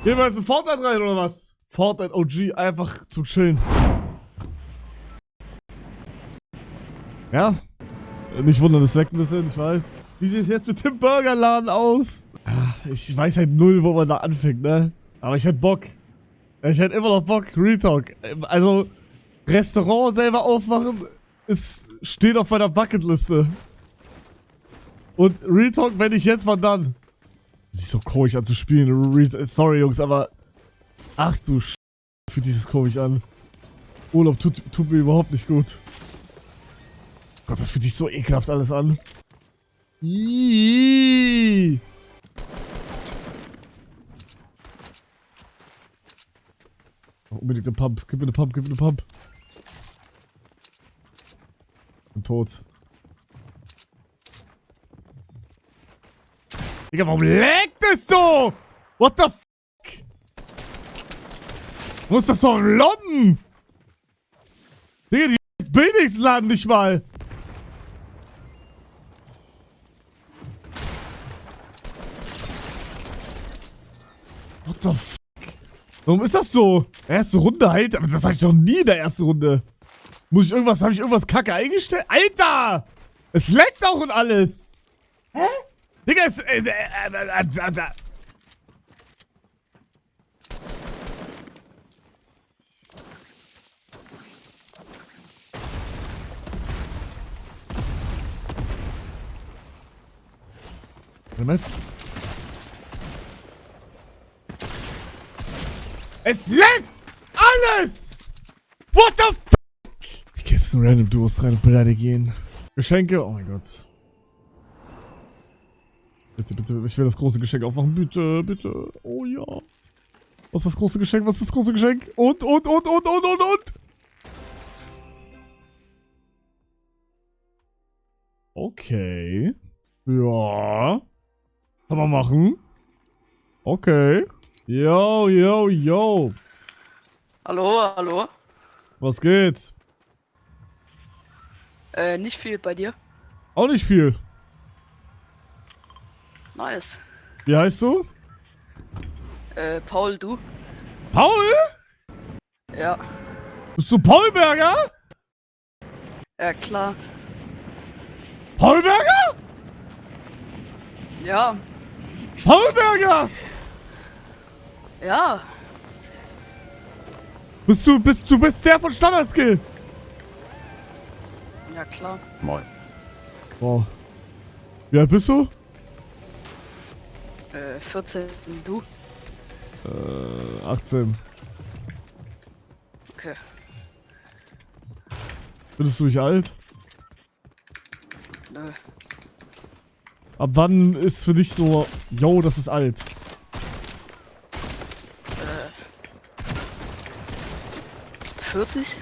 Gehen wir jetzt in Fortnite rein, oder was? Fortnite OG, einfach zum Chillen. Ja. Nicht wundern, das leckt ein bisschen, ich weiß. Wie sieht es jetzt mit dem Burgerladen aus? Ich weiß halt null, wo man da anfängt, ne? Aber ich hätte Bock. Ich hätte immer noch Bock. Real Talk. Also, Restaurant selber aufmachen, steht auf meiner Bucketliste. Und Real Talk, wenn ich jetzt, wann dann? Das ist so komisch an zu spielen. Sorry, Jungs, aber... Ach du Sch... Fühlt sich das komisch an. Urlaub tut mir überhaupt nicht gut. Gott, das fühlt sich so ekelhaft alles an. Iiii. Unbedingt eine Pump. Gib mir eine Pump, gib mir eine Pump. Bin tot. Digga, warum leckt es so? What the fuck? Muss das doch loppen? Digga, die Bildings laden nicht mal. What the fuck? Warum ist das so? Erste Runde halt, aber das hatte ich doch nie in der ersten Runde. Habe ich irgendwas kacke eingestellt? Alter! Es leckt auch und alles! Hä? Digga, Moment. Es leckt alles! What the fuck? Ich geh jetzt in random Duos rein und beleidige ihn. Geschenke? Oh mein Gott. Bitte, bitte, ich will das große Geschenk aufmachen. Bitte, bitte. Oh ja. Was ist das große Geschenk? Was ist das große Geschenk? Und. Okay. Ja. Kann man machen. Okay. Yo. Hallo. Was geht? Nicht viel bei dir. Auch nicht viel. Nice. Wie heißt du? Paul, du? Paul? Ja. Bist du Paulberger? Ja, klar. Paulberger? Ja. Paulberger! Ja. Du bist der von Standardskill. Ja, klar. Moin. Wow. Wie alt bist du? 14, du? 18. Okay. Findest du mich alt? Nö. Ab wann ist für dich so, yo, das ist alt? 40?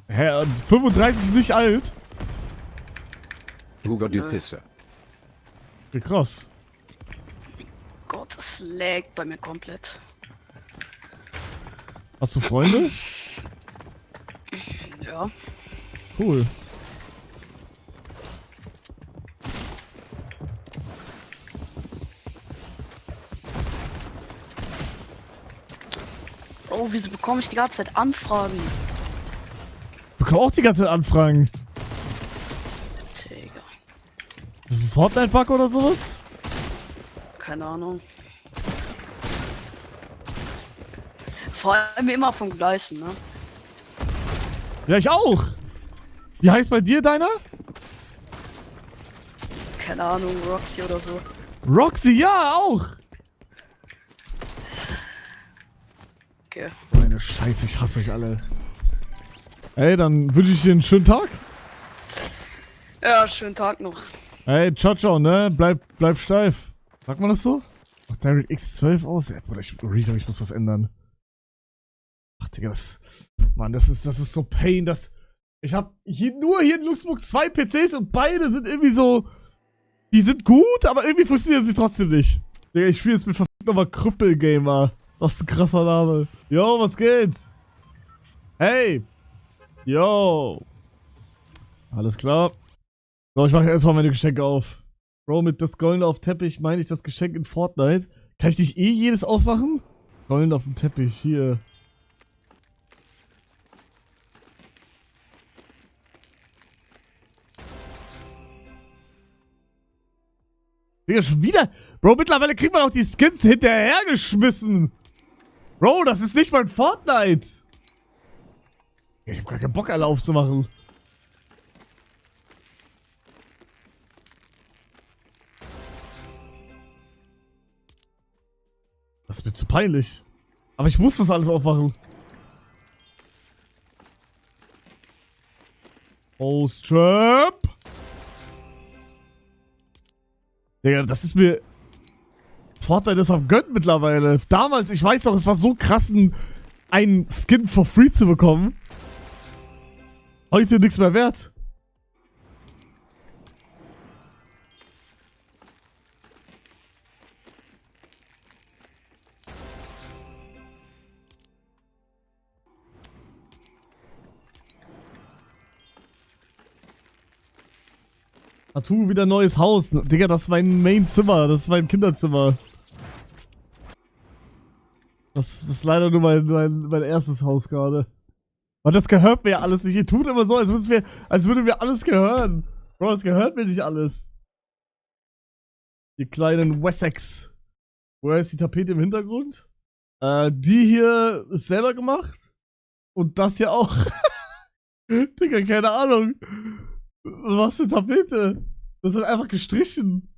Hä, 35 ist nicht alt? Hugo, du Pisse. Wie krass. Gott, das laggt bei mir komplett. Hast du Freunde? Ja. Cool. Oh, wieso bekomme ich die ganze Zeit Anfragen? Ich bekomme auch die ganze Zeit Anfragen. Digga. Ist das ein Fortnite-Bug oder sowas? Keine Ahnung. Vor allem immer vom Gleichen, ne? Ja, ich auch. Wie heißt bei dir deiner? Keine Ahnung, Roxy oder so. Roxy, ja, auch. Okay. Meine Scheiße, ich hasse euch alle. Ey, dann wünsche ich dir einen schönen Tag. Ja, schönen Tag noch. Ey, ciao, ne? Bleib steif. Sagt man das so? Ach, Derek X12 aus? Ja, Bruder, ich muss was ändern. Ach, Digga, Mann, das ist so Pain, ich hab nur hier in Luxemburg 2 PCs und beide sind irgendwie so, die sind gut, aber irgendwie funktionieren sie trotzdem nicht. Digga, ich spiele jetzt mit verfickt nochmal Krüppelgamer. Was ein krasser Name. Yo, was geht? Hey. Yo. Alles klar. So, ich mache erstmal meine Geschenke auf. Bro, mit das Goldene auf Teppich meine ich das Geschenk in Fortnite. Kann ich nicht jedes aufmachen? Rollen auf dem Teppich, hier. Digga, schon wieder. Bro, mittlerweile kriegt man auch die Skins hinterhergeschmissen. Bro, das ist nicht mal Fortnite. Ich hab gar keinen Bock, alle aufzumachen. Das ist mir zu peinlich. Aber ich muss das alles aufmachen. Post-Trap. Digga, das ist mir... Fortnite ist am Gönn mittlerweile. Damals, ich weiß doch, es war so krass, einen Skin for free zu bekommen. Heute nichts mehr wert. Tattoo, wieder neues Haus. Digga, das ist mein Main-Zimmer. Das ist mein Kinderzimmer. Das ist leider nur mein erstes Haus gerade. Und das gehört mir ja alles nicht. Ihr tut immer so, als würde mir alles gehören. Bro, das gehört mir nicht alles. Die kleinen Wessex. Woher ist die Tapete im Hintergrund? Die hier ist selber gemacht. Und das hier auch. Digga, keine Ahnung. Was für Tapete? Das ist einfach gestrichen.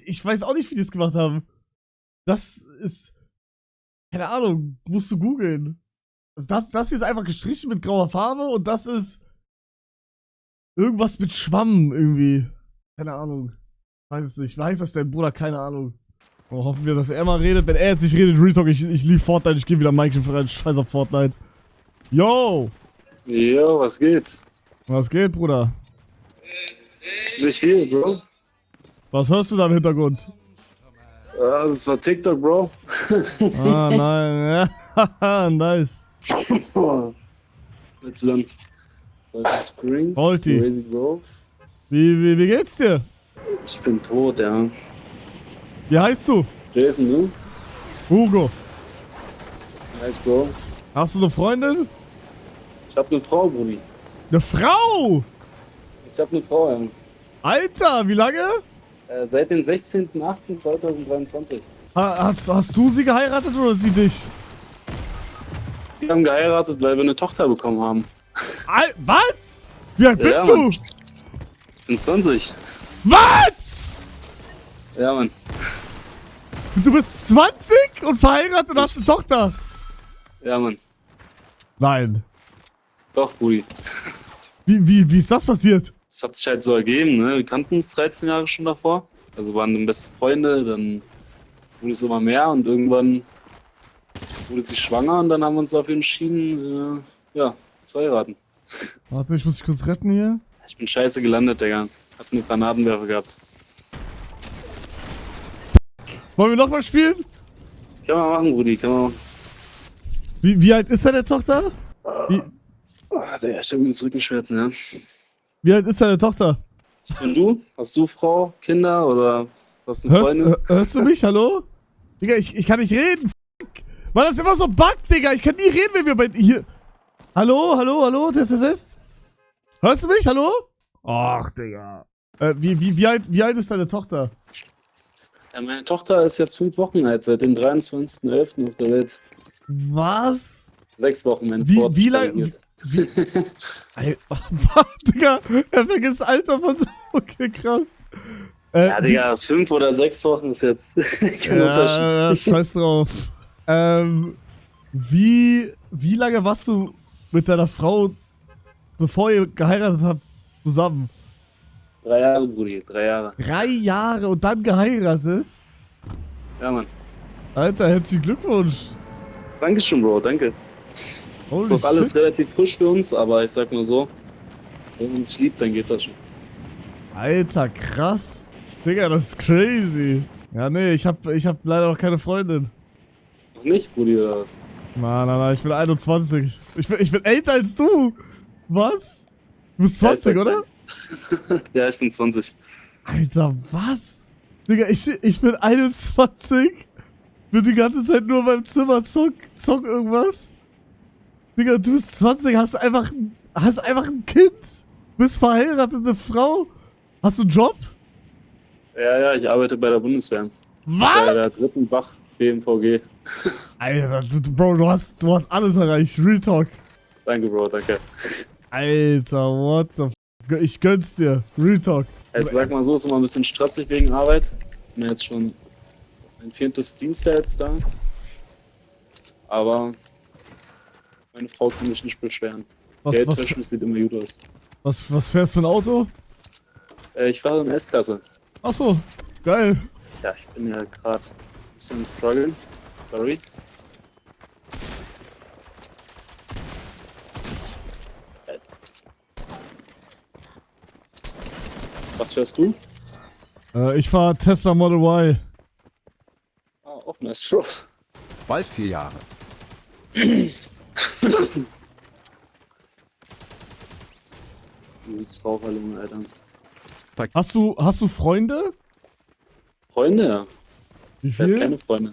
Ich weiß auch nicht, wie die es gemacht haben. Das ist... Keine Ahnung, musst du googeln. Das hier ist einfach gestrichen mit grauer Farbe und das ist... Irgendwas mit Schwamm irgendwie. Keine Ahnung. Weiß es nicht. Weiß das denn, Bruder? Keine Ahnung. Oh, hoffen wir, dass er mal redet. Wenn er jetzt nicht redet, Retalk, ich liebe Fortnite, ich gehe wieder Minecraft rein. Scheiß auf Fortnite. Yo! Jo, was geht? Was geht, Bruder? Nicht viel, Bro. Was hörst du da im Hintergrund? Ja, das war TikTok, Bro. Ah, nein. Ja, nice. Willst du dann? Solche Springs? Volti. Crazy, Bro. Wie geht's dir? Ich bin tot, ja. Wie heißt du? Jason, du? Hugo. Nice, Bro. Hast du eine Freundin? Ich hab eine Frau, Brudi. Eine Frau? Ich hab eine Frau, ja. Alter, wie lange? Seit dem 16.08.2023. Hast du sie geheiratet oder sie dich? Wir haben geheiratet, weil wir eine Tochter bekommen haben. Was? Wie alt bist Ja, du? Mann. Ich bin 20. Was? Ja, Mann. Du bist 20 und verheiratet und hast eine Tochter? Ja, Mann. Nein. Doch, Brudi. Wie ist das passiert? Das hat sich halt so ergeben, ne? Wir kannten uns 13 Jahre schon davor. Also waren dann beste Freunde, dann wurde es immer mehr und irgendwann wurde sie schwanger und dann haben wir uns dafür entschieden, ja, zu heiraten. Warte, ich muss dich kurz retten hier. Ich bin scheiße gelandet, Digga. Hab eine Granatenwerfer gehabt. Wollen wir nochmal spielen? Kann man machen, Brudi, kann man machen. Wie alt ist deine Tochter? Digga, ich hab mir das Rückenschmerzen, ja. Wie alt ist deine Tochter? Und du? Hast du Frau, Kinder oder hast du eine Freundin? Hörst du mich? Hallo? Digga, ich kann nicht reden. Fuck. Weil das immer so buggt, Digga. Ich kann nie reden, wenn wir bei... Hier... Hallo? Das? Hörst du mich? Hallo? Ach, Digga. Wie alt ist deine Tochter? Ja, meine Tochter ist jetzt 5 Wochen alt, seit dem 23.11. auf der Welt. Was? 6 Wochen, meine Wie lange... Digga, er vergisst Alter von so... Okay, krass. Ja, Digga, 5 oder 6 Wochen ist jetzt kein Unterschied. Ja, scheiß drauf. Wie lange warst du mit deiner Frau, bevor ihr geheiratet habt, zusammen? 3 Jahre, Brudi, 3 Jahre. 3 Jahre und dann geheiratet? Ja, Mann. Alter, herzlichen Glückwunsch. Dankeschön, Bro, danke. Holy Ist doch alles shit. relativ frisch für uns, aber ich sag nur so, wenn man sich liebt, dann geht das schon. Alter, krass. Digga, das ist crazy. Ja, nee, ich hab leider noch keine Freundin. Noch nicht, Brudi, oder was? Nein, ich bin 21. Ich bin älter als du. Was? Du bist 20, oder? Ja, ich bin 20. Alter, was? Digga, ich bin 21. Bin die ganze Zeit nur beim Zimmer, zock irgendwas. Digga, du bist 20, hast einfach ein Kind. Bist verheiratete Frau. Hast du einen Job? Ja, ich arbeite bei der Bundeswehr. Bei Was? der 3. Wach BMVG. Alter, Bro, du hast alles erreicht. Real Talk. Danke, Bro, danke. Alter, what the f... Ich gönn's dir. Real Talk. Also sag mal so, ist immer ein bisschen stressig wegen Arbeit. Ich bin ja jetzt schon mein 4. Dienstjahr jetzt da. Aber meine Frau kann mich nicht beschweren. Geldwäsche sieht immer gut aus. Was fährst du für ein Auto? Ich fahre in S-Klasse. Achso, geil. Ja, ich bin ja gerade ein bisschen struggling. Sorry. Was fährst du? Ich fahr Tesla Model Y. Ah, auch nice, Bro. Bald 4 Jahre. Jetzt Raucherlunge, Alter. Hast du Freunde? Freunde, ja. Wie Ich hab viel? keine Freunde.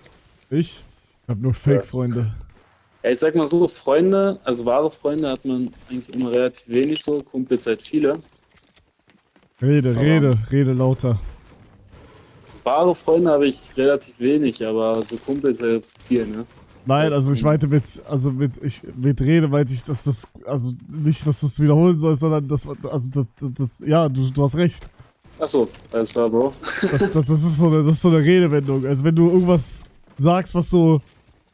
Ich hab nur Fake-Freunde. Ja, ich sag mal so, Freunde, also wahre Freunde hat man eigentlich immer relativ wenig so, Kumpels halt viele. Rede lauter. Wahre Freunde habe ich relativ wenig, aber so Kumpels halt viel, ne? Nein, also ich meinte mit Rede meinte ich, dass das, also nicht, dass du es wiederholen sollst, sondern ja, du hast recht. Achso, alles klar, Bro. Das ist so eine Redewendung. Also wenn du irgendwas sagst, was so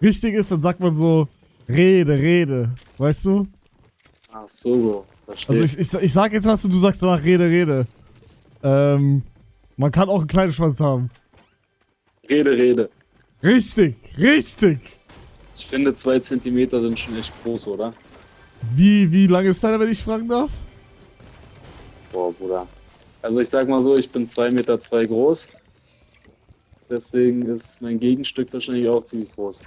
richtig ist, dann sagt man so Rede, weißt du? Ach so, Bro, verstehe. Also ich sag jetzt was und du sagst danach Rede. Man kann auch einen kleinen Schwanz haben. Rede. Richtig. Ich finde 2 Zentimeter sind schon echt groß, oder? Wie lang ist deiner, wenn ich fragen darf? Boah, Bruder. Also ich sag mal so, ich bin 2,2 Meter groß. Deswegen ist mein Gegenstück wahrscheinlich auch ziemlich groß.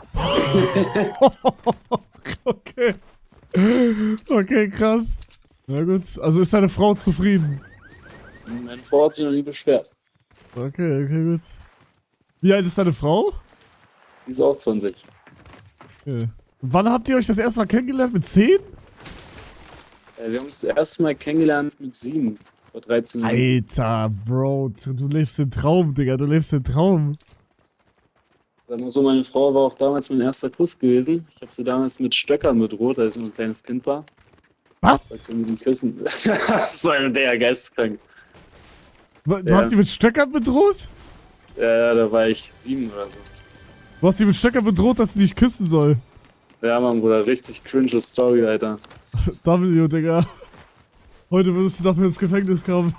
Okay, krass. Na gut, also ist deine Frau zufrieden? Meine Frau hat sich noch nie beschwert. Okay, gut. Wie alt ist deine Frau? Die ist auch 20. Okay. Wann habt ihr euch das erste Mal kennengelernt? Mit 10? Wir haben uns das erste Mal kennengelernt mit 7. Vor 13 Jahren. Alter, Bro, du lebst den Traum, Digga, du lebst den Traum. Sag mal so, meine Frau war auch damals mein erster Kuss gewesen. Ich habe sie damals mit Stöckern bedroht, als ich noch ein kleines Kind war. Was? Wollte sie mit dem Küssen. Das war der geisteskrank. Du hast sie mit Stöckern bedroht? Ja, da war ich 7 oder so. Du hast sie mit Stöckern bedroht, dass sie dich küssen soll. Ja, Mann, Bruder, richtig cringe Story, Alter. W, Digga. Heute würdest du dafür ins Gefängnis kommen.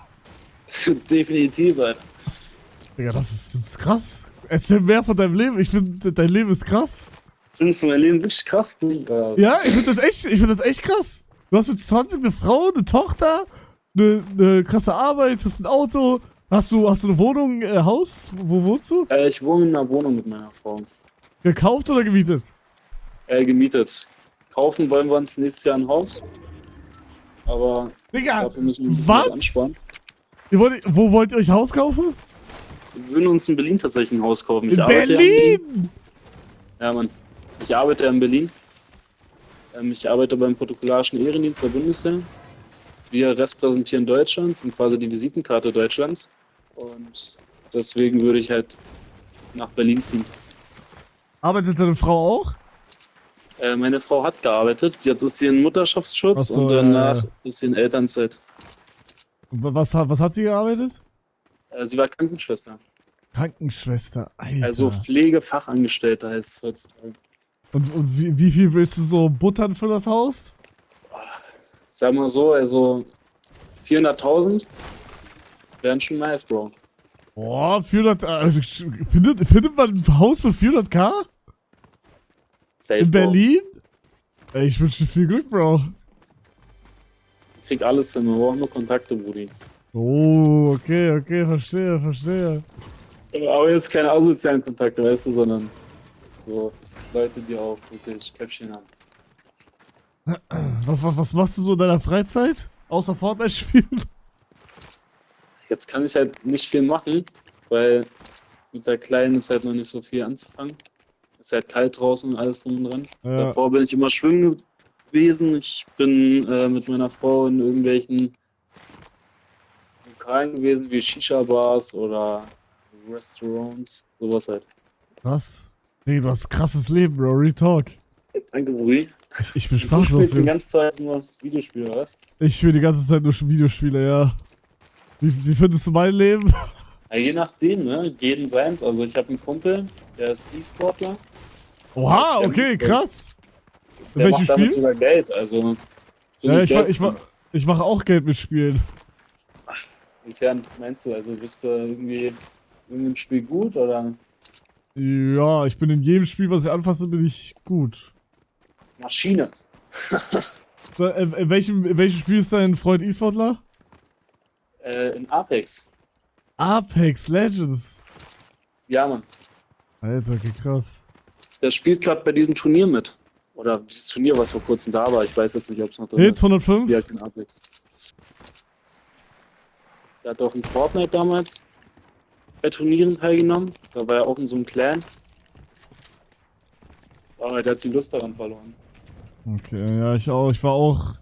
Definitiv, Alter. Digga, das ist krass. Erzähl mehr von deinem Leben. Ich finde, dein Leben ist krass. Findest du mein Leben wirklich krass? Bruder? Ja, ich finde das echt krass. Du hast mit 20 eine Frau, eine Tochter, eine krasse Arbeit, hast ein Auto. Hast du eine Wohnung, Haus? Wo wohnst du? Ich wohne in einer Wohnung mit meiner Frau. Gekauft oder gemietet? Gemietet. Kaufen wollen wir uns nächstes Jahr ein Haus. Aber Digga, dafür müssen wir ein bisschen was? ansparen. Wo wollt ihr euch ein Haus kaufen? Wir würden uns in Berlin tatsächlich ein Haus kaufen. In arbeite Berlin? Ja, Mann. Ich arbeite ja in Berlin. Ich arbeite beim protokollarischen Ehrendienst der Bundeswehr. Wir repräsentieren Deutschland, sind quasi die Visitenkarte Deutschlands. Und deswegen würde ich halt nach Berlin ziehen. Arbeitet deine Frau auch? Meine Frau hat gearbeitet. Jetzt ist sie in Mutterschaftsschutz Ach so, und danach ist sie in Elternzeit. Was hat sie gearbeitet? Sie war Krankenschwester. Krankenschwester, Alter. Also Pflegefachangestellte heißt es heutzutage. Und wie viel willst du so buttern für das Haus? Sag mal so, also 400.000 wären schon nice, Bro. Boah, 400, also findet man ein Haus für 400.000? Safe, In Bro. Berlin? Ey, ich wünsche dir viel Glück, Bro. Ich krieg alles hin, wir brauchen nur Kontakte, Brudi. Oh, okay, verstehe. Aber jetzt keine asozialen Kontakte, weißt du, sondern so Leute, die auch wirklich Köpfchen haben. Was machst du so in deiner Freizeit? Außer Fortnite spielen? Jetzt kann ich halt nicht viel machen, weil mit der Kleinen ist halt noch nicht so viel anzufangen. Ist halt kalt draußen und alles drum und dran. Ja. Davor bin ich immer schwimmen gewesen. Ich bin mit meiner Frau in irgendwelchen Lokalen gewesen, wie Shisha-Bars oder Restaurants, sowas halt. Krass. Nee, du hast ein krasses Leben, Bro. Retalk. Danke, Brudi. Ich bin Du sprachlos spielst die jetzt. ganze Zeit nur Videospiele, oder was? Ich spiele die ganze Zeit nur Videospiele, ja. Wie findest du mein Leben? Ja, je nachdem, ne? Jeden seins. Also ich habe einen Kumpel, der ist E-Sportler. Oha, Der okay, ist- krass. In Der welchem macht damit Spiel? sogar Geld, also... Ja, find ich mach auch Geld mit Spielen. Inwiefern meinst du? Also bist du irgendwie in irgendeinem Spiel gut, oder? Ja, ich bin in jedem Spiel, was ich anfasse, bin ich gut. Maschine. So, in welchem Spiel ist dein Freund E-Sportler? In Apex. Apex Legends. Ja, Mann. Alter, okay, krass. Der spielt gerade bei diesem Turnier mit. Oder dieses Turnier, was vor kurzem da war. Ich weiß jetzt nicht, ob es noch drin Hits ist. 105? Ja, in Apex. Der hat auch in Fortnite damals bei Turnieren teilgenommen. Da war er auch in so einem Clan. Aber der hat die Lust daran verloren. Okay, ja, ich auch. Ich war auch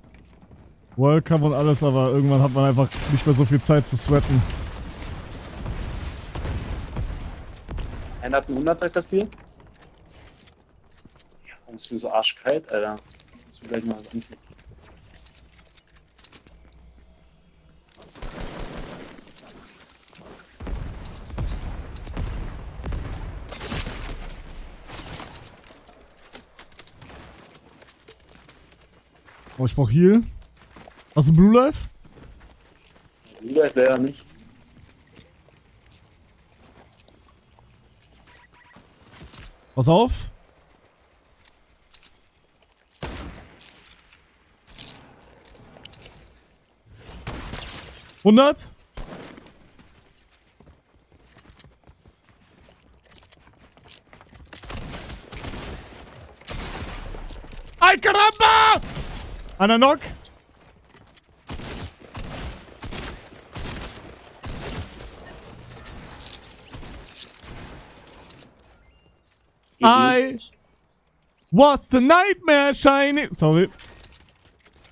World Cup und alles, aber irgendwann hat man einfach nicht mehr so viel Zeit zu sweaten. Einer hat einen 100er kassiert. Ja, warum ist mir so arschkalt, Alter? Muss mir gleich mal was anziehen. Oh, ich brauch Heal. Hast du Blue Life? Vielleicht leider nicht. Pass auf. $100? Ay, caramba! Einer Knock. I was the nightmare shining. Sorry.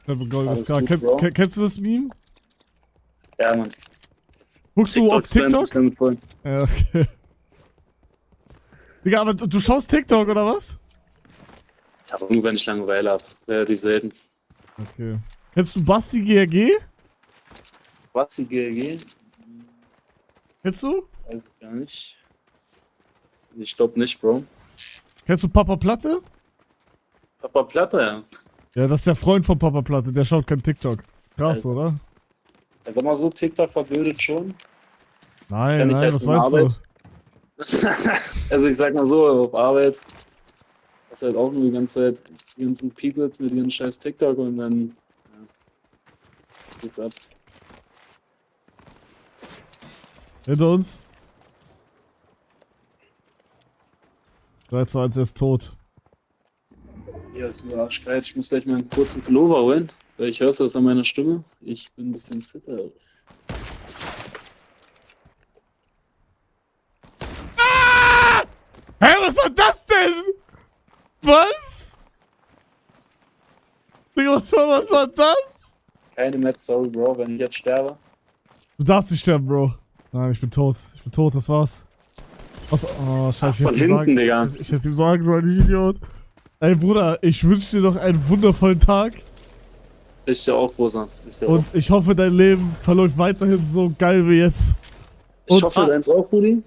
Alles gut, Bro. Kennst du das Meme? Ja, Mann. Guckst du auf TikTok-Spam TikTok? ist damit voll. Ja, okay. Digga, aber du schaust TikTok oder was? Ja, aber nur wenn ich Langeweile habe. Relativ selten. Okay. Kennst du Basti GRG? Was die GLG? Kennst du? Weiß ich gar nicht. Ich glaube nicht, Bro. Kennst du Papa Platte? Papa Platte, ja. Ja, das ist der Freund von Papa Platte, der schaut kein TikTok. Krass, Alter. oder? Ja, sag mal so, TikTok verblödet schon. Nein, kann ich nein, halt was in weißt Arbeit. du? Also ich sag mal so, auf Arbeit hast halt auch nur die ganze Zeit die ganzen Peoples mit ihren scheiß TikTok und dann ja, geht's ab. Hinter uns. 3, 2, 1, er ist tot. Ja, ist mir arschkalt. Ich muss gleich mal einen kurzen Pullover holen. Vielleicht hörst du das an meiner Stimme. Ich bin ein bisschen zitterig. Hä, was war das denn? Was? Digga, was war das? Keine Mad Story, Bro, wenn ich jetzt sterbe. Du darfst nicht sterben, Bro. Nein, ich bin tot. Ich bin tot, das war's. Was? Oh, scheiße. Ach, von hinten, Digga. Ich hätte ihm sagen sollen, ich Idiot. Ey, Bruder, ich wünsche dir noch einen wundervollen Tag. Ich dir auch, Großer. Ich dir Und auch. ich hoffe, dein Leben verläuft weiterhin so geil wie jetzt. Ich und- hoffe, deins auch, Rudi.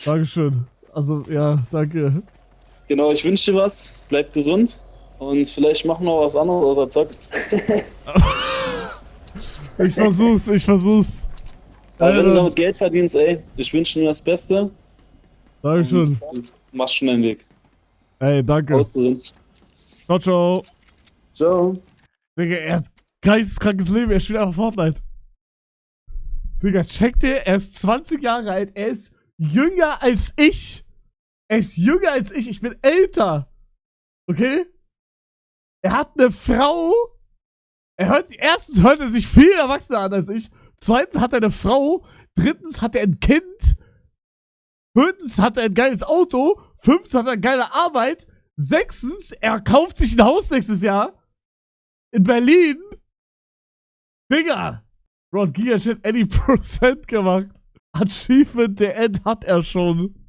Dankeschön. Also, ja, danke. Genau, ich wünsche dir was. Bleib gesund. Und vielleicht machen wir noch was anderes außer Zocken. Ich versuch's. Aber wenn du Alter, damit Geld verdienst, ey, ich wünsche dir das Beste. Dankeschön. Und du machst schon deinen Weg. Ey, danke. Haust drin. Ciao, ciao. Ciao. Digga, er hat geisteskrankes Leben, er spielt einfach Fortnite. Digga, check dir, er ist 20 Jahre alt, er ist jünger als ich. Er ist jünger als ich bin älter. Okay? Er hat eine Frau. Erstens hört er sich viel erwachsener an als ich. Zweitens hat er eine Frau. Drittens hat er ein Kind. Viertens hat er ein geiles Auto. 5. hat er geile Arbeit. 6. er kauft sich ein Haus nächstes Jahr. In Berlin. Digga. Bro, Giga Chat 80% gemacht. Achievement, der End hat er schon.